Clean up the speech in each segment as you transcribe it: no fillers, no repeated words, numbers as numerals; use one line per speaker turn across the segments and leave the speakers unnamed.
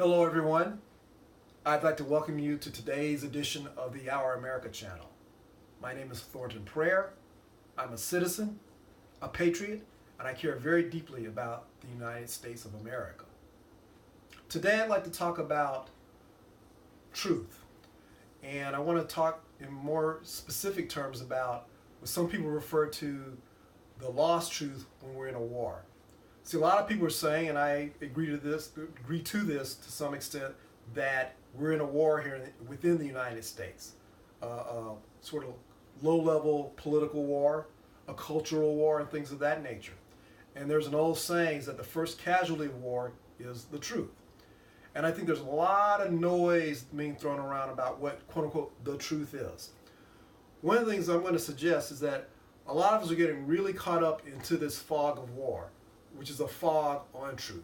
Hello everyone. I'd like to welcome you to today's edition of the Our America channel. My name is Thornton Prayer. I'm a citizen, a patriot, and I care very deeply about the United States of America. Today I'd like to talk about truth. And I want to talk in more specific terms about what some people refer to the lost truth when we're in a war. See, a lot of people are saying, and I agree to this to some extent, that we're in a war here within the United States. Sort of low-level political war, a cultural war, and things of that nature. And there's an old saying that the first casualty of war is the truth. And I think there's a lot of noise being thrown around about what, quote-unquote, the truth is. One of the things I'm going to suggest is that a lot of us are getting really caught up into this fog of war, which is a fog on truth,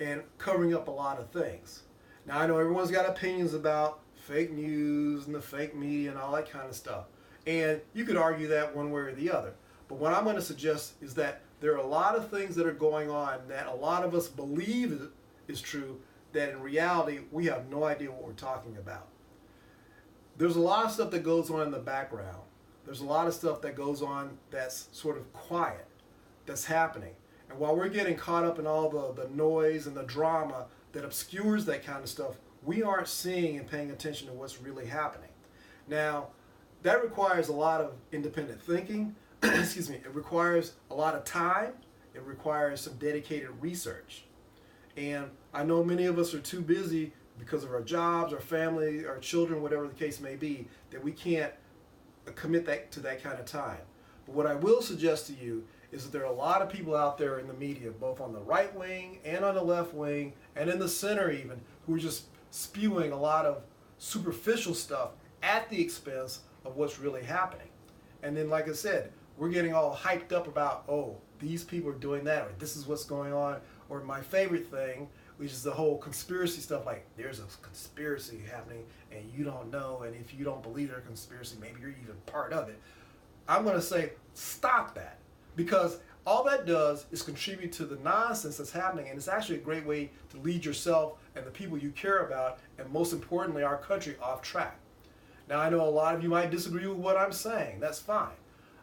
and covering up a lot of things. Now, I know everyone's got opinions about fake news and the fake media and all that kind of stuff, and you could argue that one way or the other. But what I'm going to suggest is that there are a lot of things that are going on that a lot of us believe is true, that in reality we have no idea what we're talking about. There's a lot of stuff that goes on in the background. There's a lot of stuff that goes on that's sort of quiet, that's happening. And while we're getting caught up in all the noise and the drama that obscures that kind of stuff, we aren't seeing and paying attention to what's really happening. Now, that requires a lot of independent thinking. Excuse me. It requires a lot of time. It requires some dedicated research. And I know many of us are too busy because of our jobs, our family, our children, whatever the case may be, that we can't commit to that kind of time. But what I will suggest to you is that there are a lot of people out there in the media, both on the right wing and on the left wing and in the center even, who are just spewing a lot of superficial stuff at the expense of what's really happening. And then, like I said, we're getting all hyped up about, oh, these people are doing that, or this is what's going on, or my favorite thing, which is the whole conspiracy stuff, like there's a conspiracy happening and you don't know, and if you don't believe there's a conspiracy, maybe you're even part of it. I'm going to say, stop that. Because all that does is contribute to the nonsense that's happening, and it's actually a great way to lead yourself and the people you care about, and most importantly, our country, off track. Now, I know a lot of you might disagree with what I'm saying. That's fine.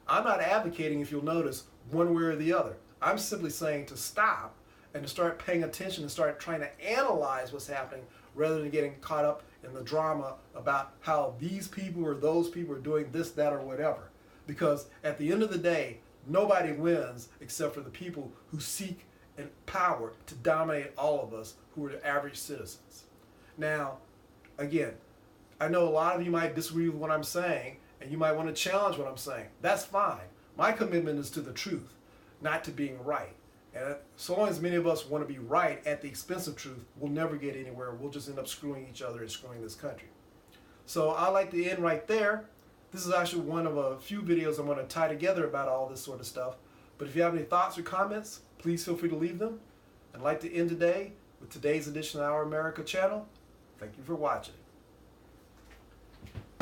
I'm not advocating, if you'll notice, one way or the other. I'm simply saying to stop and to start paying attention and start trying to analyze what's happening rather than getting caught up in the drama about how these people or those people are doing this, that, or whatever. Because at the end of the day, nobody wins except for the people who seek and power to dominate all of us who are the average citizens. Now, again, I know a lot of you might disagree with what I'm saying, and you might want to challenge what I'm saying. That's fine. My commitment is to the truth, not to being right. And so long as many of us want to be right at the expense of truth, we'll never get anywhere. We'll just end up screwing each other and screwing this country. So I'd like to end right there. This is actually one of a few videos I'm going to tie together about all this sort of stuff. But if you have any thoughts or comments, please feel free to leave them. I'd like to end today with today's edition of Our America channel. Thank you for watching.